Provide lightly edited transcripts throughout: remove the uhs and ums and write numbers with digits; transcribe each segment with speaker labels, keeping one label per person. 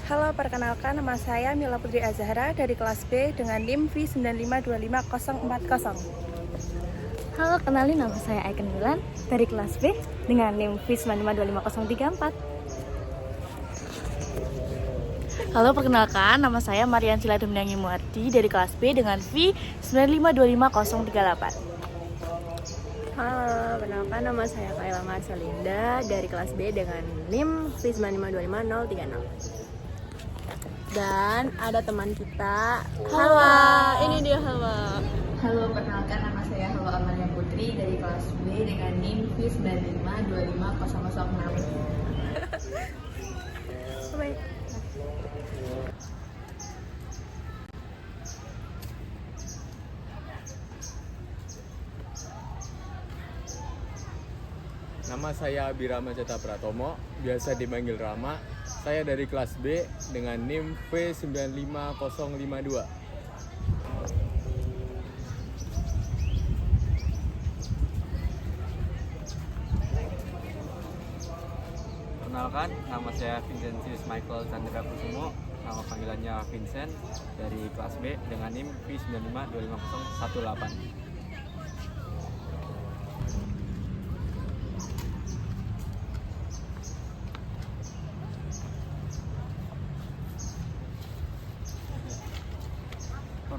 Speaker 1: Halo, perkenalkan nama saya Mila Putri Azahra dari kelas B dengan NIM V9525040.
Speaker 2: Halo, kenalin nama saya Aiken Milan dari kelas B dengan NIM V9525034. Halo, perkenalkan nama saya Marian Sila Demnyangi Muardi dari kelas B dengan V9525038.
Speaker 3: Halo, perkenalkan nama saya Kaila Marcelinda dari kelas B dengan NIM V9525036. Dan ada teman kita, Hawa. Ini dia Hawa.
Speaker 4: Halo, perkenalkan nama saya Hawa Amalia Putri dari kelas B dengan NIM V9525006.
Speaker 3: Baik.
Speaker 5: Nama saya Birama Ceta Pratomo, biasa dipanggil Rama. Saya dari kelas B dengan NIM V95052.
Speaker 6: Perkenalkan, nama saya Vincentius Michael Chandra Kusumo, nama panggilannya Vincent, dari kelas B dengan NIM V9525018.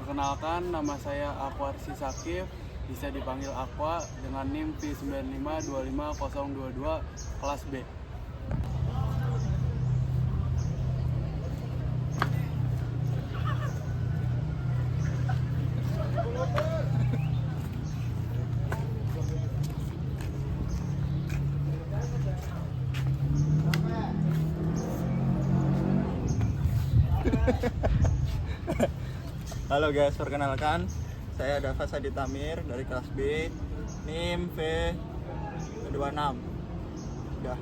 Speaker 7: Perkenalkan, nama saya Aquarsi Sakif, bisa dipanggil Aqua dengan NIM V9525022 kelas B.
Speaker 8: Halo guys, perkenalkan saya Dava Sadi Tamir dari kelas B, NIM V26. Udah.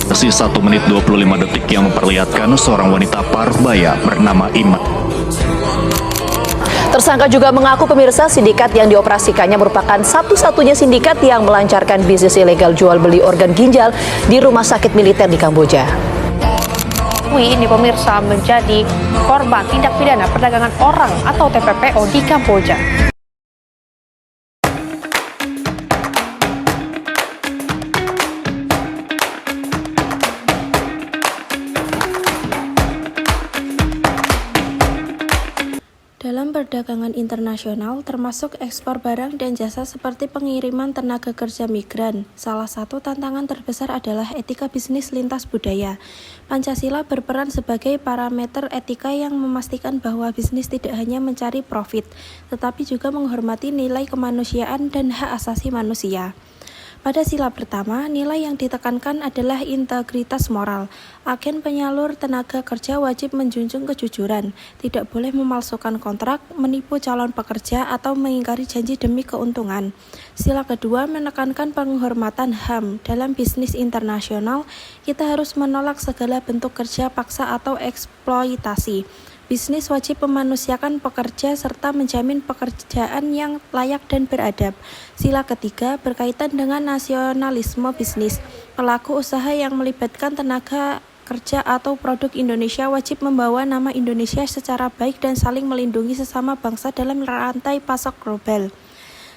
Speaker 9: Versi 1 menit 25 detik yang memperlihatkan seorang wanita Parubaya bernama Iman.
Speaker 10: Tersangka juga mengaku pemirsa sindikat yang dioperasikannya merupakan satu-satunya sindikat yang melancarkan bisnis ilegal jual beli organ ginjal di rumah sakit militer di Kamboja.
Speaker 11: Ini pemirsa menjadi korban tindak pidana perdagangan orang atau TPPO di Kamboja.
Speaker 1: Dalam perdagangan internasional, termasuk ekspor barang dan jasa seperti pengiriman tenaga kerja migran, salah satu tantangan terbesar adalah etika bisnis lintas budaya. Pancasila berperan sebagai parameter etika yang memastikan bahwa bisnis tidak hanya mencari profit, tetapi juga menghormati nilai kemanusiaan dan hak asasi manusia. Pada sila pertama, nilai yang ditekankan adalah integritas moral. Agen penyalur tenaga kerja wajib menjunjung kejujuran, tidak boleh memalsukan kontrak, menipu calon pekerja, atau mengingkari janji demi keuntungan. Sila kedua menekankan penghormatan HAM. Dalam bisnis internasional, kita harus menolak segala bentuk kerja paksa atau eksploitasi. Bisnis wajib memanusiakan pekerja serta menjamin pekerjaan yang layak dan beradab. Sila ketiga berkaitan dengan nasionalisme bisnis. Pelaku usaha yang melibatkan tenaga kerja atau produk Indonesia wajib membawa nama Indonesia secara baik dan saling melindungi sesama bangsa dalam rantai pasok global.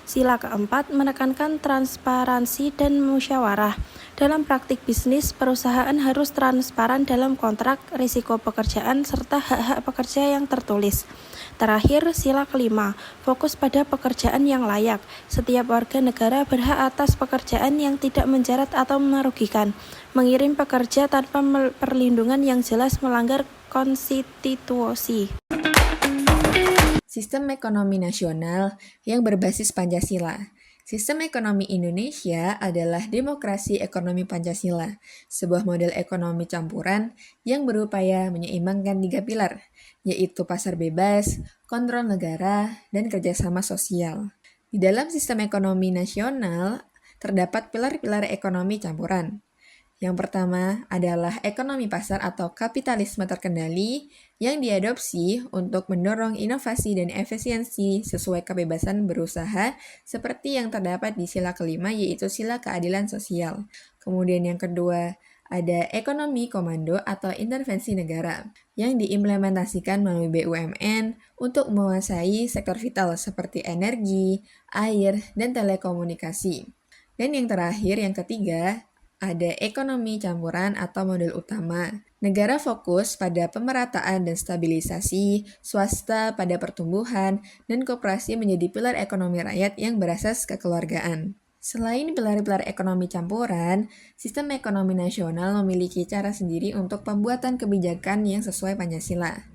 Speaker 1: Sila keempat menekankan transparansi dan musyawarah. Dalam praktik bisnis, perusahaan harus transparan dalam kontrak, risiko pekerjaan, serta hak-hak pekerja yang tertulis. Terakhir, sila kelima, fokus pada pekerjaan yang layak. Setiap warga negara berhak atas pekerjaan yang tidak menjerat atau merugikan. Mengirim pekerja tanpa perlindungan yang jelas melanggar konstitusi.
Speaker 4: Sistem ekonomi nasional yang berbasis Pancasila. Sistem ekonomi Indonesia adalah demokrasi ekonomi Pancasila, sebuah model ekonomi campuran yang berupaya menyeimbangkan 3 pilar, yaitu pasar bebas, kontrol negara, dan kerjasama sosial. Di dalam sistem ekonomi nasional, terdapat pilar-pilar ekonomi campuran. Yang pertama adalah ekonomi pasar atau kapitalisme terkendali yang diadopsi untuk mendorong inovasi dan efisiensi sesuai kebebasan berusaha seperti yang terdapat di sila kelima yaitu sila keadilan sosial. Kemudian yang kedua, ada ekonomi komando atau intervensi negara yang diimplementasikan melalui BUMN untuk menguasai sektor vital seperti energi, air, dan telekomunikasi. Dan yang terakhir, yang ketiga, ada ekonomi campuran atau model utama. Negara fokus pada pemerataan dan stabilisasi, swasta pada pertumbuhan, dan koperasi menjadi pilar ekonomi rakyat yang berasas kekeluargaan. Selain pilar-pilar ekonomi campuran, sistem ekonomi nasional memiliki cara sendiri untuk pembuatan kebijakan yang sesuai Pancasila.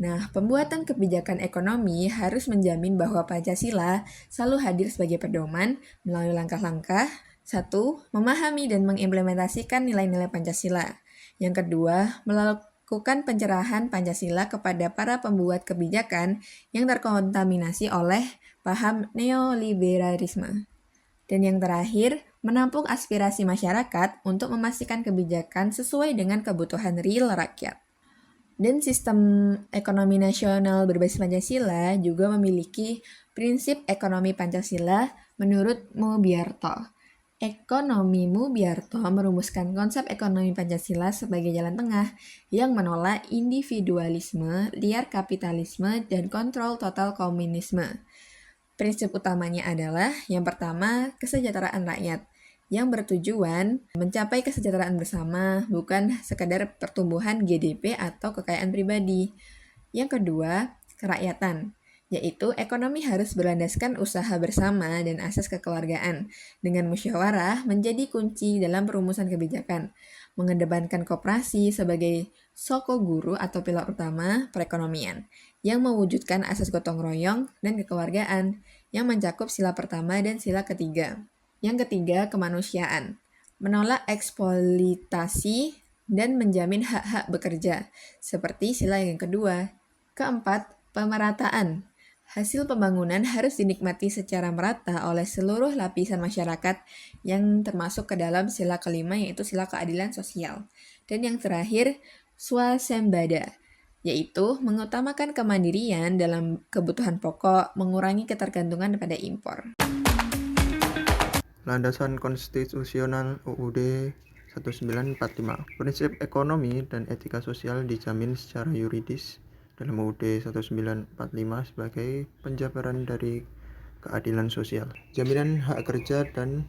Speaker 4: Nah, pembuatan kebijakan ekonomi harus menjamin bahwa Pancasila selalu hadir sebagai pedoman melalui langkah-langkah. 1. Memahami dan mengimplementasikan nilai-nilai Pancasila. Yang kedua, melakukan pencerahan Pancasila kepada para pembuat kebijakan yang terkontaminasi oleh paham neoliberalisme. Dan yang terakhir, menampung aspirasi masyarakat untuk memastikan kebijakan sesuai dengan kebutuhan real rakyat. Dan sistem ekonomi nasional berbasis Pancasila juga memiliki prinsip ekonomi Pancasila menurut Mubiarto. Ekonomi Mubiarto merumuskan konsep ekonomi Pancasila sebagai jalan tengah yang menolak individualisme, liar kapitalisme, dan kontrol total komunisme. Prinsip utamanya adalah yang pertama, kesejahteraan rakyat yang bertujuan mencapai kesejahteraan bersama, bukan sekadar pertumbuhan GDP atau kekayaan pribadi. Yang kedua, kerakyatan, yaitu ekonomi harus berlandaskan usaha bersama dan asas kekeluargaan, dengan musyawarah menjadi kunci dalam perumusan kebijakan, mengedepankan koperasi sebagai soko guru atau pilar utama perekonomian, yang mewujudkan asas gotong royong dan kekeluargaan, yang mencakup sila pertama dan sila ketiga. Yang ketiga, kemanusiaan, menolak eksploitasi dan menjamin hak-hak bekerja, seperti sila yang kedua. Keempat, pemerataan. Hasil pembangunan harus dinikmati secara merata oleh seluruh lapisan masyarakat yang termasuk ke dalam sila kelima yaitu sila keadilan sosial. Dan yang terakhir, swasembada, yaitu mengutamakan kemandirian dalam kebutuhan pokok, mengurangi ketergantungan pada impor.
Speaker 8: Landasan konstitusional UUD 1945. Prinsip ekonomi dan etika sosial dijamin secara yuridis dalam UUD 1945 sebagai penjabaran dari keadilan sosial. Jaminan hak kerja dan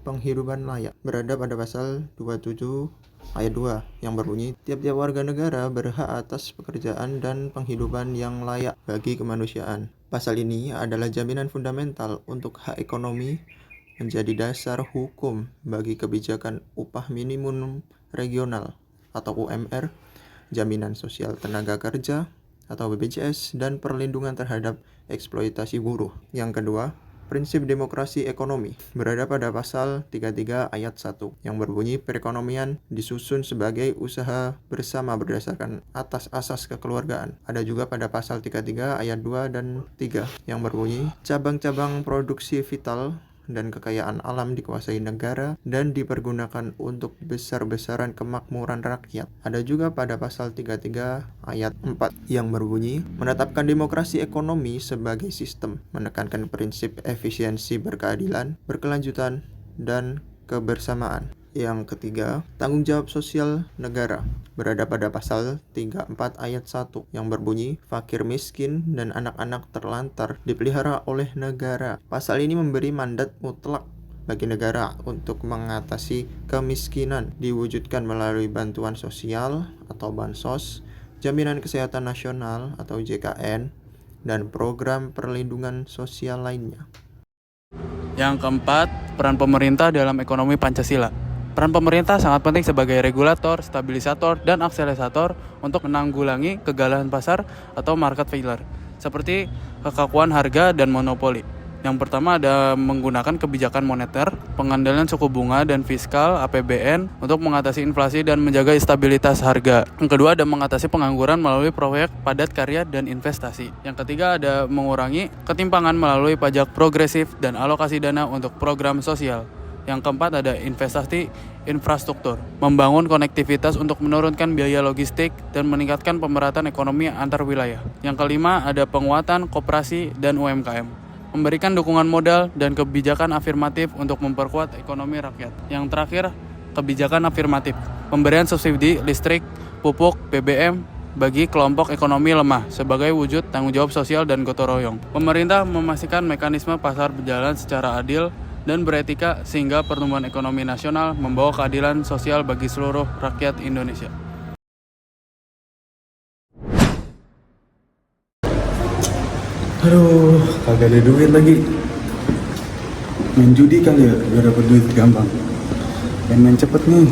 Speaker 8: penghidupan layak berada pada pasal 27 ayat 2 yang berbunyi, tiap-tiap warga negara berhak atas pekerjaan dan penghidupan yang layak bagi kemanusiaan. Pasal ini adalah jaminan fundamental untuk hak ekonomi, menjadi dasar hukum bagi kebijakan upah minimum regional atau UMR, jaminan sosial tenaga kerja atau BPJS, dan perlindungan terhadap eksploitasi buruh. Yang kedua, prinsip demokrasi ekonomi berada pada pasal 33 ayat 1 yang berbunyi perekonomian disusun sebagai usaha bersama berdasarkan atas asas kekeluargaan. Ada juga pada pasal 33 ayat 2 dan 3 yang berbunyi cabang-cabang produksi vital dan kekayaan alam dikuasai negara dan dipergunakan untuk besar-besaran kemakmuran rakyat. Ada juga pada pasal 33 ayat 4 yang berbunyi menetapkan demokrasi ekonomi sebagai sistem, menekankan prinsip efisiensi berkeadilan, berkelanjutan, dan kebersamaan. Yang ketiga, tanggung jawab sosial negara berada pada pasal 34 ayat 1 yang berbunyi fakir miskin dan anak-anak terlantar dipelihara oleh negara. Pasal ini memberi mandat mutlak bagi negara untuk mengatasi kemiskinan, diwujudkan melalui bantuan sosial atau bansos, jaminan kesehatan nasional atau JKN, dan program perlindungan sosial lainnya.
Speaker 7: Yang keempat, peran pemerintah dalam ekonomi Pancasila. Peran pemerintah sangat penting sebagai regulator, stabilisator, dan akselerator untuk menanggulangi kegagalan pasar atau market failure, seperti kekakuan harga dan monopoli. Yang pertama ada menggunakan kebijakan moneter, pengendalian suku bunga dan fiskal APBN untuk mengatasi inflasi dan menjaga stabilitas harga. Yang kedua ada mengatasi pengangguran melalui proyek padat karya dan investasi. Yang ketiga ada mengurangi ketimpangan melalui pajak progresif dan alokasi dana untuk program sosial. Yang keempat ada investasi infrastruktur, membangun konektivitas untuk menurunkan biaya logistik dan meningkatkan pemerataan ekonomi antar wilayah. Yang kelima, ada penguatan koperasi dan UMKM, memberikan dukungan modal dan kebijakan afirmatif untuk memperkuat ekonomi rakyat. Yang terakhir, kebijakan afirmatif, pemberian subsidi listrik, pupuk, BBM bagi kelompok ekonomi lemah sebagai wujud tanggung jawab sosial dan gotong royong. Pemerintah memastikan mekanisme pasar berjalan secara adil dan beretika sehingga pertumbuhan ekonomi nasional membawa keadilan sosial bagi seluruh rakyat Indonesia.
Speaker 12: Aduh, kagak ada duit lagi. Main judi kali ya, biar dapat duit gampang. Dan main cepet nih.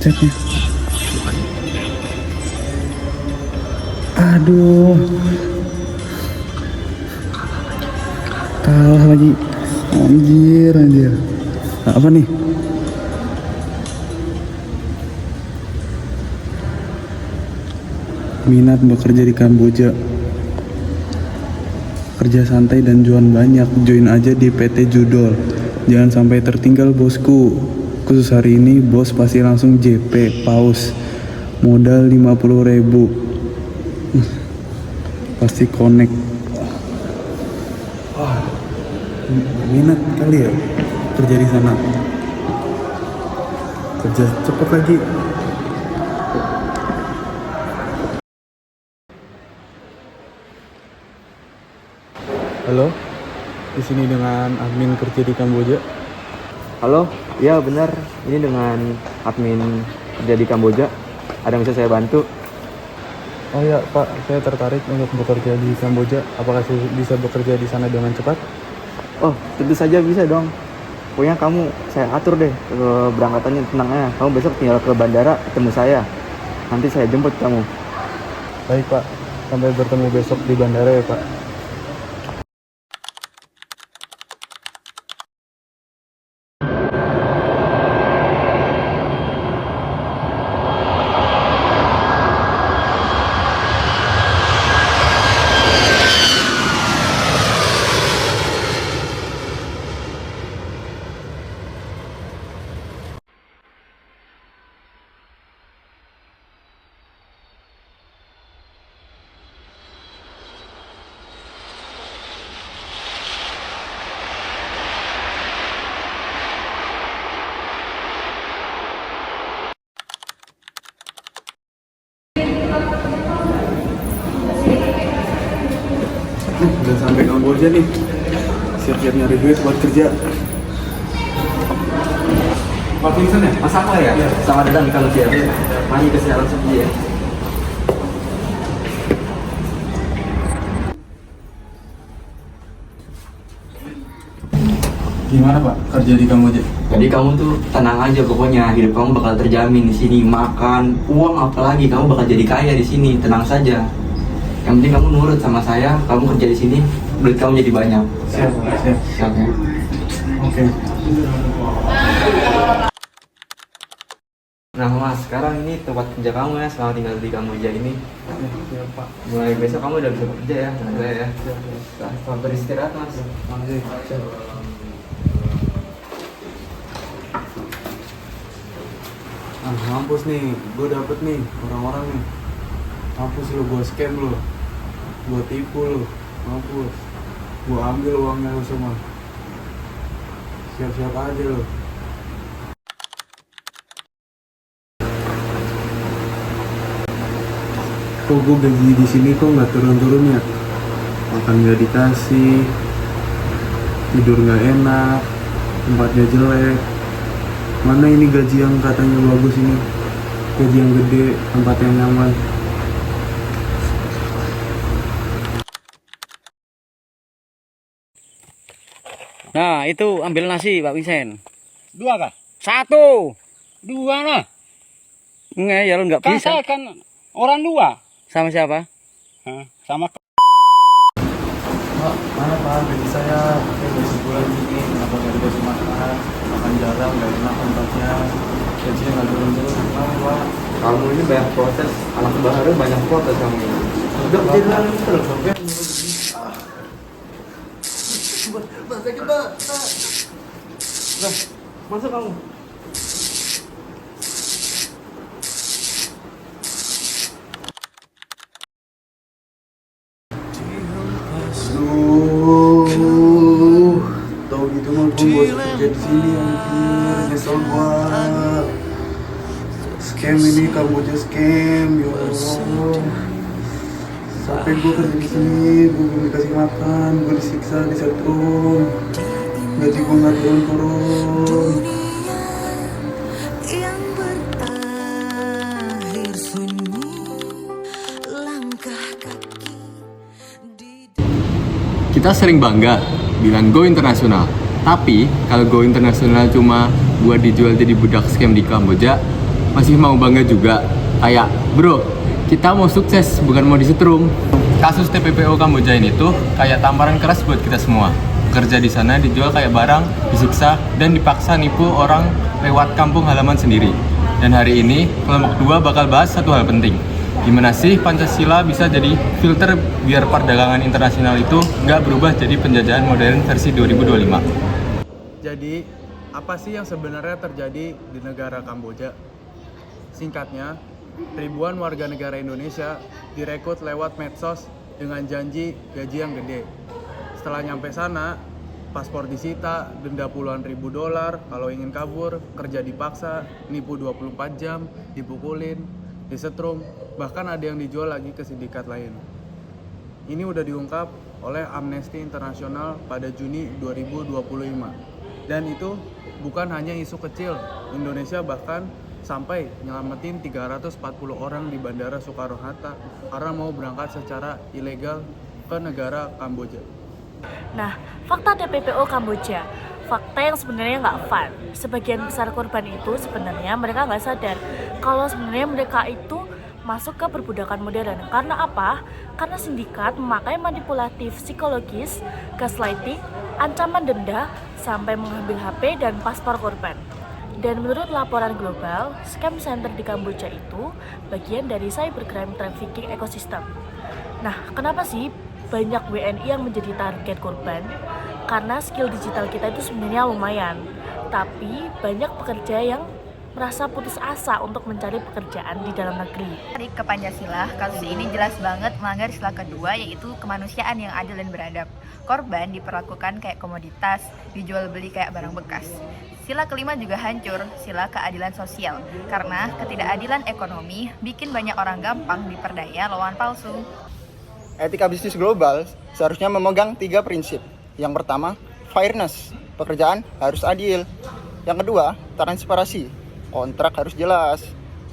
Speaker 12: Ceknya. Aduh. Kalah lagi. Anjir. Apa nih? Minat bekerja di Kamboja. Kerja santai dan cuan banyak. Join aja di PT Judol. Jangan sampai tertinggal bosku. Khusus hari ini bos pasti langsung JP paus. Modal 50.000. Pasti connect. Wah, minat kali ya kerja di sana. Kerja cepet lagi.
Speaker 7: Halo, di sini dengan admin kerja di Kamboja.
Speaker 6: Halo, iya benar. Ini dengan admin kerja di Kamboja. Ada yang bisa saya bantu?
Speaker 7: Oh ya Pak, saya tertarik untuk bekerja di Kamboja. Apakah saya bisa bekerja di sana dengan cepat?
Speaker 6: Oh, tentu saja bisa dong. Pokoknya kamu saya atur deh keberangkatannya, tenangnya. Kamu besok tinggal ke bandara ketemu saya. Nanti saya jemput kamu.
Speaker 7: Baik Pak, sampai bertemu besok di bandara ya Pak.
Speaker 12: Udah sampai Kamboja nih. Siap-siap nyari duit buat kerja. Pak Vincent ya?
Speaker 6: Mas apa ya? Selamat datang di Kamboja. Mari ke siaran sepi ya.
Speaker 7: Gimana Pak kerja di Kamboja?
Speaker 6: Jadi kamu tuh tenang aja, pokoknya hidup kamu bakal terjamin di sini. Makan, uang, apalagi kamu bakal jadi kaya di sini. Tenang saja. Yang penting kamu nurut sama saya, kamu kerja di sini, duit kamu jadi banyak.
Speaker 7: Siap ya. Oke.
Speaker 6: Nah Mas, sekarang ini tempat kerja kamu ya, selamat tinggal di Kamboja ini.
Speaker 7: Siap Pak.
Speaker 6: Mulai besok kamu udah bisa bekerja ya, saya ya. Selamat beristirahat Mas.
Speaker 12: Mampus nih, gue dapet nih orang-orang nih. Mampus lu, gue scam lu, gue tipu lu, mampus. Gue ambil uangnya lu semua. Siap-siap aja lu. Kok gue gaji di sini kok nggak turun-turun ya? Makan nggak dikasih, tidur nggak enak, tempatnya jelek. Mana ini gaji yang katanya bagus ini? gaji yang gede, tempat yang nyaman.
Speaker 13: Nah, itu ambil nasi, Pak Wisen.
Speaker 14: 2 kah?
Speaker 13: 1.
Speaker 14: 2 nah.
Speaker 13: Enggak, ya lo nggak
Speaker 14: Kan
Speaker 13: bisa.
Speaker 14: saya kan orang 2.
Speaker 13: Sama siapa?
Speaker 14: Sama
Speaker 5: Pak, mana Pak gaji saya? Saya udah sebulan ini, kenapa nggak dikasih makan? Makan jarang, nggak enak tempatnya. Gajinya nggak turun-turun, kenapa Pak?
Speaker 6: Kamu ini banyak protes, anak baru banyak protes kamu ini. Udah jadi terus, oke?
Speaker 5: Sakit Pak.
Speaker 6: Masuk kamu.
Speaker 12: Tau gitu mah gue buat kerja di sini anjir, nyesel gua. Scam ini, Kamboja scam, ya Allah. Sampai gue kerja di sini, gue belum dikasih makan, gue disiksa, disetrum, gaji gue nggak turun-turun.
Speaker 5: Kita sering bangga bilang go internasional, tapi kalau go internasional cuma buat dijual jadi budak scam di Kamboja, masih mau bangga juga. Kayak bro, kita mau sukses bukan mau disetrum. Kasus TPPO Kamboja ini tuh kayak tamparan keras buat kita semua. Kerja di sana dijual kayak barang, disiksa dan dipaksa nipu orang lewat kampung halaman sendiri. Dan hari ini kelompok 2 bakal bahas satu hal penting. Gimana sih Pancasila bisa jadi filter biar perdagangan internasional itu nggak berubah jadi penjajahan modern versi 2025?
Speaker 7: Jadi, apa sih yang sebenarnya terjadi di negara Kamboja? Singkatnya, ribuan warga negara Indonesia direkrut lewat medsos dengan janji gaji yang gede. Setelah nyampe sana, paspor disita, denda puluhan ribu dolar, kalau ingin kabur, kerja dipaksa, nipu 24 jam, dipukulin, disetrum, bahkan ada yang dijual lagi ke sindikat lain. Ini udah diungkap oleh Amnesty International pada Juni 2025. Dan itu bukan hanya isu kecil, Indonesia bahkan sampai nyelamatin 340 orang di Bandara Soekarno-Hatta karena mau berangkat secara ilegal ke negara Kamboja.
Speaker 2: Nah, fakta TPPO Kamboja, fakta yang sebenarnya nggak fun. Sebagian besar korban itu sebenarnya mereka nggak sadar kalau sebenarnya mereka itu masuk ke perbudakan modern. Karena apa? Karena sindikat memakai manipulatif psikologis, gaslighting, ancaman denda, sampai mengambil HP dan paspor korban. Dan menurut laporan global, scam center di Kamboja itu bagian dari cybercrime trafficking ekosistem. Nah, kenapa sih banyak WNI yang menjadi target korban? Karena skill digital kita itu sebenarnya lumayan, tapi banyak pekerja yang merasa putus asa untuk mencari pekerjaan di dalam negeri.
Speaker 15: Ke Pancasila, kasus ini jelas banget melanggar sila kedua, yaitu kemanusiaan yang adil dan beradab. Korban diperlakukan kayak komoditas, dijual beli kayak barang bekas. Sila kelima juga hancur, sila keadilan sosial, karena ketidakadilan ekonomi bikin banyak orang gampang diperdaya lawan palsu.
Speaker 16: Etika bisnis global seharusnya memegang 3 prinsip. Yang pertama, fairness, pekerjaan harus adil. Yang kedua, transparansi, kontrak harus jelas.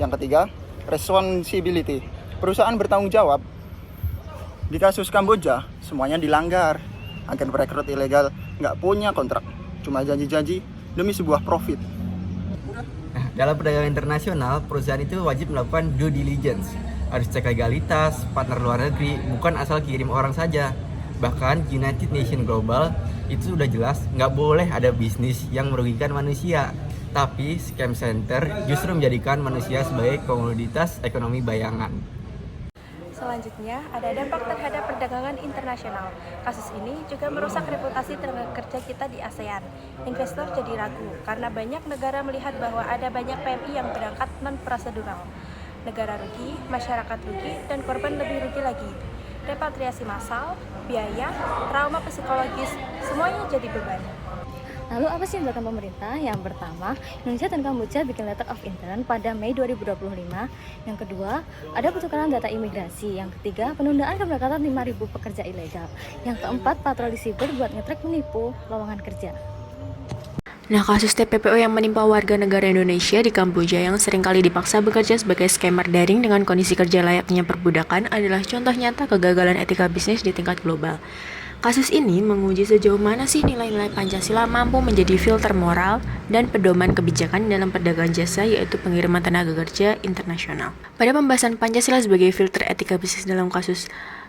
Speaker 16: Yang ketiga, responsibility, perusahaan bertanggung jawab. Di kasus Kamboja, semuanya dilanggar. Agen perekrut ilegal nggak punya kontrak, cuma janji-janji demi sebuah profit.
Speaker 6: Nah, dalam perdagangan internasional, perusahaan itu wajib melakukan due diligence. Harus cek legalitas, partner luar negeri, bukan asal kirim orang saja. Bahkan United Nations Global itu sudah jelas nggak boleh ada bisnis yang merugikan manusia. Tapi scam center justru menjadikan manusia sebagai komoditas ekonomi bayangan.
Speaker 1: Selanjutnya, ada dampak terhadap perdagangan internasional. Kasus ini juga merusak reputasi tenaga kerja kita di ASEAN. Investor jadi ragu karena banyak negara melihat bahwa ada banyak PMI yang berangkat non-prosedural. Negara rugi, masyarakat rugi, dan korban lebih rugi lagi. Repatriasi massal, biaya, trauma psikologis, semuanya jadi beban.
Speaker 2: Lalu apa sih yang dilakukan pemerintah? Yang pertama, Indonesia dan Kamboja bikin letter of intent pada Mei 2025. Yang kedua, ada pertukaran data imigrasi. Yang ketiga, penundaan keberangkatan 5.000 pekerja ilegal. Yang keempat, patroli siber buat nge-track menipu lowongan kerja.
Speaker 3: Nah, kasus TPPO yang menimpa warga negara Indonesia di Kamboja yang seringkali dipaksa bekerja sebagai scammer daring dengan kondisi kerja layaknya perbudakan adalah contoh nyata kegagalan etika bisnis di tingkat global. Kasus ini menguji sejauh mana sih nilai-nilai Pancasila mampu menjadi filter moral dan pedoman kebijakan dalam perdagangan jasa, yaitu pengiriman tenaga kerja internasional. Pada pembahasan Pancasila sebagai filter etika bisnis dalam kasus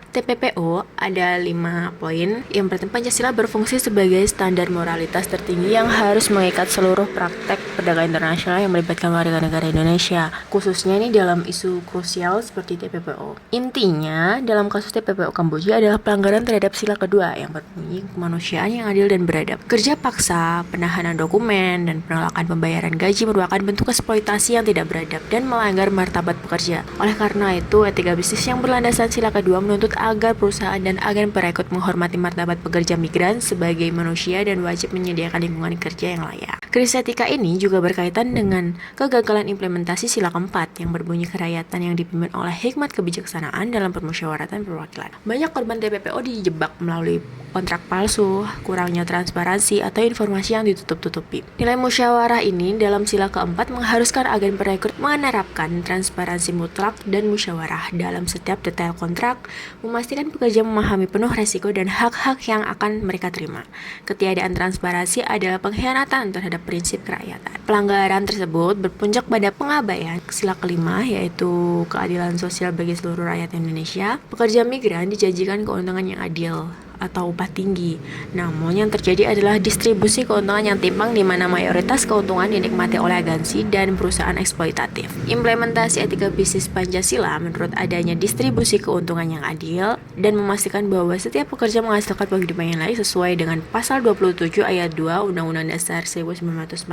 Speaker 3: TPPO ada 5 poin. Yang pertama, Pancasila berfungsi sebagai standar moralitas tertinggi yang harus mengikat seluruh praktek perdagangan internasional yang melibatkan warga negara Indonesia, khususnya ini dalam isu krusial seperti TPPO. Intinya, dalam kasus TPPO Kamboja adalah pelanggaran terhadap sila kedua yang berbunyi kemanusiaan yang adil dan beradab. Kerja paksa, penahanan dokumen, dan penolakan pembayaran gaji merupakan bentuk eksploitasi yang tidak beradab dan melanggar martabat pekerja. Oleh karena itu, etika bisnis yang berlandaskan sila kedua menuntut agar perusahaan dan agen perekrut menghormati martabat pekerja migran sebagai manusia dan wajib menyediakan lingkungan kerja yang layak. Krisis etika ini juga berkaitan dengan kegagalan implementasi sila keempat yang berbunyi kerakyatan yang dipimpin oleh hikmat kebijaksanaan dalam permusyawaratan perwakilan. Banyak korban TPPO dijebak melalui kontrak palsu, kurangnya transparansi, atau informasi yang ditutup-tutupi. Nilai musyawarah ini dalam sila keempat mengharuskan agen perekrut menerapkan transparansi mutlak dan musyawarah dalam setiap detail kontrak, memastikan pekerja memahami penuh resiko dan hak-hak yang akan mereka terima. Ketiadaan transparansi adalah pengkhianatan terhadap prinsip kerakyatan. Pelanggaran tersebut berpuncak pada pengabaian sila kelima, yaitu keadilan sosial bagi seluruh rakyat Indonesia. Pekerja migran dijanjikan keuntungan yang adil atau upah tinggi. Namun yang terjadi adalah distribusi keuntungan yang timpang di mana mayoritas keuntungan dinikmati oleh agensi dan perusahaan eksploitatif. Implementasi etika bisnis Pancasila menurut adanya distribusi keuntungan yang adil dan memastikan bahwa setiap pekerja menghasilkan penghidupan yang layak sesuai dengan pasal 27 ayat 2 Undang-Undang Dasar 1945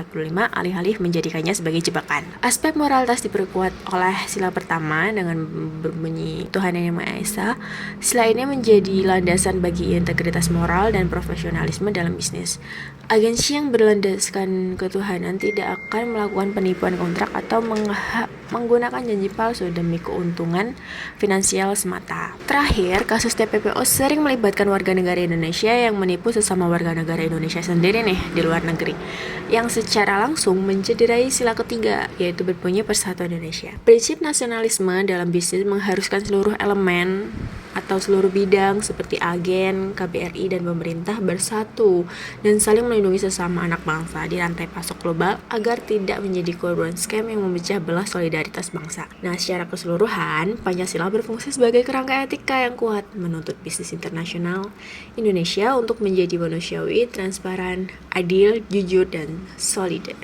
Speaker 3: alih-alih menjadikannya sebagai jebakan. Aspek moralitas diperkuat oleh sila pertama dengan berbunyi Tuhan Yang Maha Esa. Sila ini menjadi landasan bagi integritas moral dan profesionalisme dalam bisnis. Agensi yang berlandaskan ketuhanan tidak akan melakukan penipuan kontrak atau menggunakan janji palsu demi keuntungan finansial semata. Terakhir, kasus TPPO sering melibatkan warga negara Indonesia yang menipu sesama warga negara Indonesia sendiri nih di luar negeri, yang secara langsung mencederai sila ketiga, yaitu berbunyi Persatuan Indonesia. Prinsip nasionalisme dalam bisnis mengharuskan seluruh elemen atau seluruh bidang seperti agen, KBRI, dan pemerintah bersatu dan saling melindungi sesama anak bangsa di rantai pasok global agar tidak menjadi korban scam yang memecah belah solidaritas bangsa. Nah, secara keseluruhan, Pancasila berfungsi sebagai kerangka etika yang kuat menuntut bisnis internasional Indonesia untuk menjadi manusiawi, transparan, adil, jujur, dan solidar.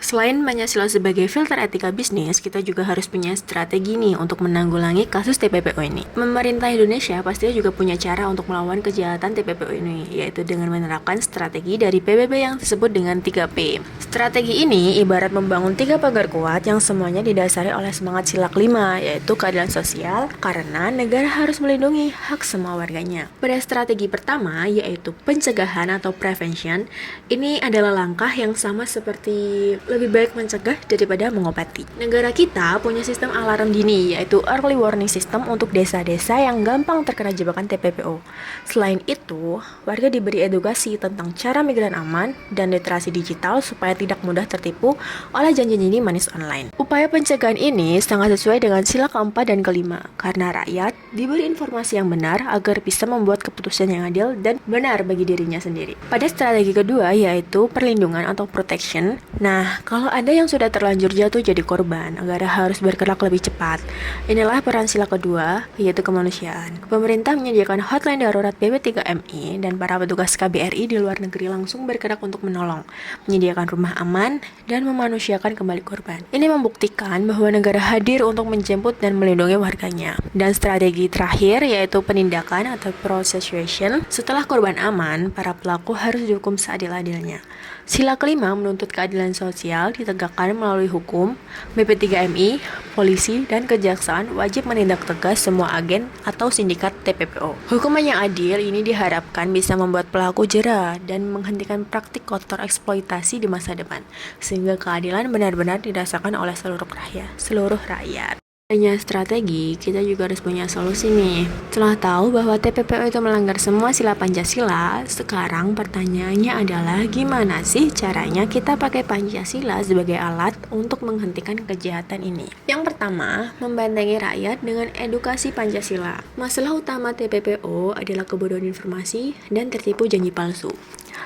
Speaker 3: Selain Pancasila sebagai filter etika bisnis, kita juga harus punya strategi nih untuk menanggulangi kasus TPPO ini. Pemerintah Indonesia pastinya juga punya cara untuk melawan kejahatan TPPO ini, yaitu dengan menerapkan strategi dari PBB yang disebut dengan 3P. Strategi ini ibarat membangun 3 pagar kuat yang semuanya didasari oleh semangat sila kelima, yaitu keadilan sosial, karena negara harus melindungi hak semua warganya. Pada strategi pertama, yaitu pencegahan atau prevention, ini adalah langkah yang sama seperti lebih baik mencegah daripada mengobati. Negara kita punya sistem alarm dini, yaitu early warning system untuk desa-desa yang gampang terkena jebakan TPPO. Selain itu, warga diberi edukasi tentang cara migran aman dan literasi digital supaya tidak mudah tertipu oleh janji-janji manis online. Upaya pencegahan ini sangat sesuai dengan sila keempat dan kelima, karena rakyat diberi informasi yang benar agar bisa membuat keputusan yang adil dan benar bagi dirinya sendiri. Pada strategi kedua, yaitu perlindungan atau protection. Nah, kalau ada yang sudah terlanjur jatuh jadi korban, negara harus bergerak lebih cepat. Inilah peran sila kedua, yaitu kemanusiaan. Pemerintah menyediakan hotline darurat PP3MI dan para petugas KBRI di luar negeri langsung bergerak untuk menolong, menyediakan rumah aman, dan memanusiakan kembali korban. Ini membuktikan bahwa negara hadir untuk menjemput dan melindungi warganya. Dan strategi terakhir, yaitu penindakan atau prosecution. Setelah korban aman, para pelaku harus dihukum seadil-adilnya. Sila kelima menuntut keadilan sosial ditegakkan melalui hukum. BP3MI, polisi, dan kejaksaan wajib menindak tegas semua agen atau sindikat TPPO. Hukuman yang adil ini diharapkan bisa membuat pelaku jera dan menghentikan praktik kotor eksploitasi di masa depan, sehingga keadilan benar-benar dirasakan oleh seluruh rakyat. Hanya strategi, kita juga harus punya solusi nih. Setelah tahu bahwa TPPO itu melanggar semua sila Pancasila, sekarang pertanyaannya adalah gimana sih caranya kita pakai Pancasila sebagai alat untuk menghentikan kejahatan ini? Yang pertama, membentengi rakyat dengan edukasi Pancasila. Masalah utama TPPO adalah kebodohan informasi dan tertipu janji palsu.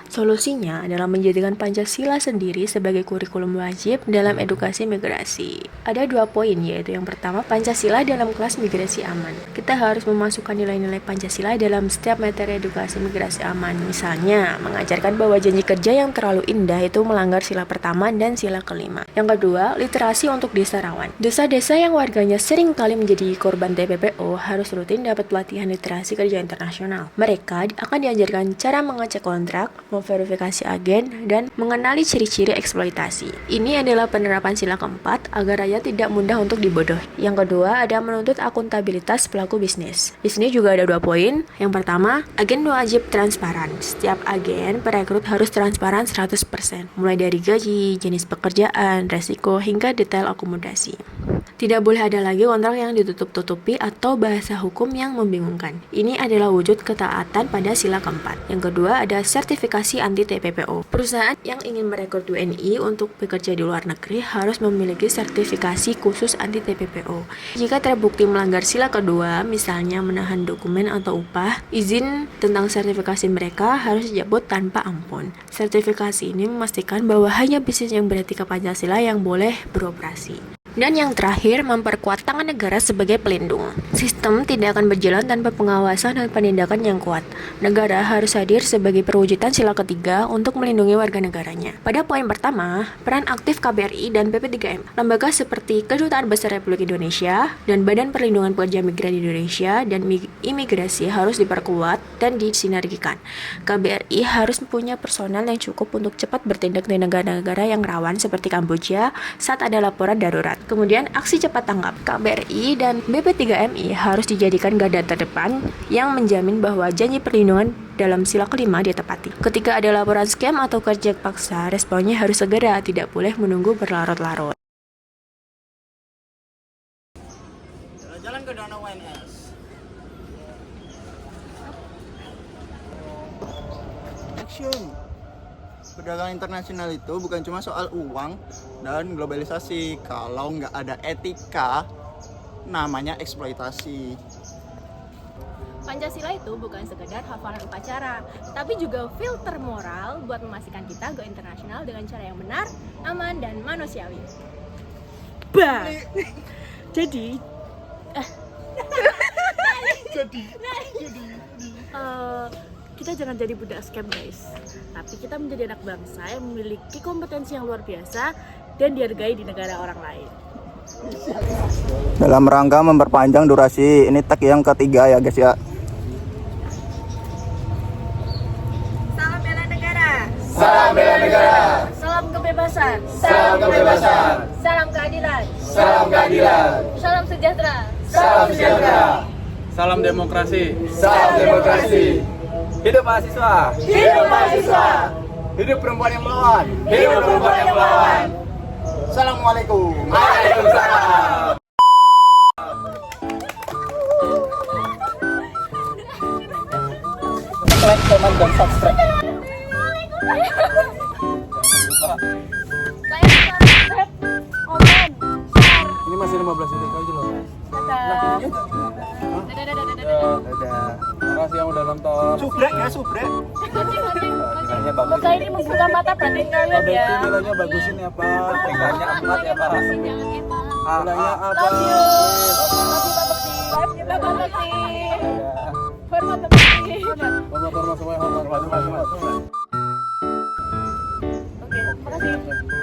Speaker 3: Solusinya adalah menjadikan Pancasila sendiri sebagai kurikulum wajib dalam edukasi migrasi. Ada 2 poin, yaitu yang pertama, Pancasila dalam kelas migrasi aman. Kita harus memasukkan nilai-nilai Pancasila dalam setiap materi edukasi migrasi aman. Misalnya, mengajarkan bahwa janji kerja yang terlalu indah itu melanggar sila pertama dan sila kelima. Yang kedua, literasi untuk desa rawan. Desa-desa yang warganya sering kali menjadi korban TPPO harus rutin dapat pelatihan literasi kerja internasional. Mereka akan diajarkan cara mengecek kontrak, memverifikasi agen, dan mengenali ciri-ciri eksploitasi. Ini adalah penerapan sila keempat agar rakyat tidak mudah untuk dibodohi. Yang kedua, ada menuntut akuntabilitas pelaku bisnis. Di sini juga ada 2 poin. Yang pertama, agen wajib transparan. Setiap agen perekrut harus transparan 100%, mulai dari gaji, jenis pekerjaan, resiko, hingga detail akomodasi. Tidak boleh ada lagi kontrak yang ditutup-tutupi atau bahasa hukum yang membingungkan. Ini adalah wujud ketaatan pada sila keempat. Yang kedua, ada sertifikasi anti TPPO. Perusahaan yang ingin merekrut WNI untuk bekerja di luar negeri harus memiliki sertifikasi khusus anti TPPO. Jika terbukti melanggar sila kedua, misalnya menahan dokumen atau upah, izin tentang sertifikasi mereka harus dicabut tanpa ampun. Sertifikasi ini memastikan bahwa hanya bisnis yang beretika Pancasila yang boleh beroperasi. Dan yang terakhir, memperkuat tangan negara sebagai pelindung. Sistem tidak akan berjalan tanpa pengawasan dan penindakan yang kuat. Negara harus hadir sebagai perwujudan sila ketiga untuk melindungi warga negaranya. Pada poin pertama, peran aktif KBRI dan PP3M. Lembaga seperti Kedutaan Besar Republik Indonesia dan Badan Perlindungan Pekerja Migran Indonesia dan Imigrasi harus diperkuat dan disinergikan. KBRI harus punya personel yang cukup untuk cepat bertindak di negara-negara yang rawan seperti Kamboja saat ada laporan darurat. Kemudian aksi cepat tanggap. KBRI dan BP3MI harus dijadikan garda terdepan yang menjamin bahwa janji perlindungan dalam sila kelima ditepati. Ketika ada laporan scam atau kerja paksa, responnya harus segera, tidak boleh menunggu berlarut-larut.
Speaker 16: Jalan ke Danau WNS. Action. Perdagangan internasional itu bukan cuma soal uang dan globalisasi. Kalau nggak ada etika, namanya eksploitasi.
Speaker 17: Pancasila itu bukan sekedar hafalan upacara, tapi juga filter moral buat memastikan kita go internasional dengan cara yang benar, aman, dan manusiawi.
Speaker 2: Bah. Jadi kita jangan jadi budak scam, guys. Tapi kita menjadi anak bangsa yang memiliki kompetensi yang luar biasa dan dihargai di negara orang lain.
Speaker 16: Dalam rangka memperpanjang durasi, ini tag yang ketiga ya guys ya.
Speaker 17: Salam bela negara.
Speaker 5: Salam bela negara.
Speaker 17: Salam kebebasan.
Speaker 5: Salam kebebasan.
Speaker 17: Salam keadilan.
Speaker 5: Salam keadilan.
Speaker 17: Salam sejahtera.
Speaker 5: Salam sejahtera.
Speaker 7: Salam demokrasi.
Speaker 5: Salam demokrasi.
Speaker 6: Hidup mahasiswa.
Speaker 5: Hidup mahasiswa.
Speaker 16: Hidup perempuan yang melawan.
Speaker 5: Hidup perempuan yang melawan.
Speaker 16: Assalamualaikum.
Speaker 5: Waalaikumsalam.
Speaker 16: Like, comment, dan subscribe.
Speaker 7: Ini masih 15 detik aja loh.
Speaker 16: Dadah.
Speaker 7: Makasih yang udah nonton.
Speaker 16: Subrek ya, subrek.
Speaker 6: Nilainya bagus.
Speaker 2: Semoga ini membuka mata batin kalian ya.
Speaker 7: Nilainya bagusin ya Pak.
Speaker 6: Nilainya 4 ya Pak.
Speaker 7: Nilainya apa?
Speaker 2: Love you. Love you Pak Bakti. Hormat Pak Bakti.
Speaker 7: Hormat semuanya, hormat.
Speaker 2: Oke, makasih.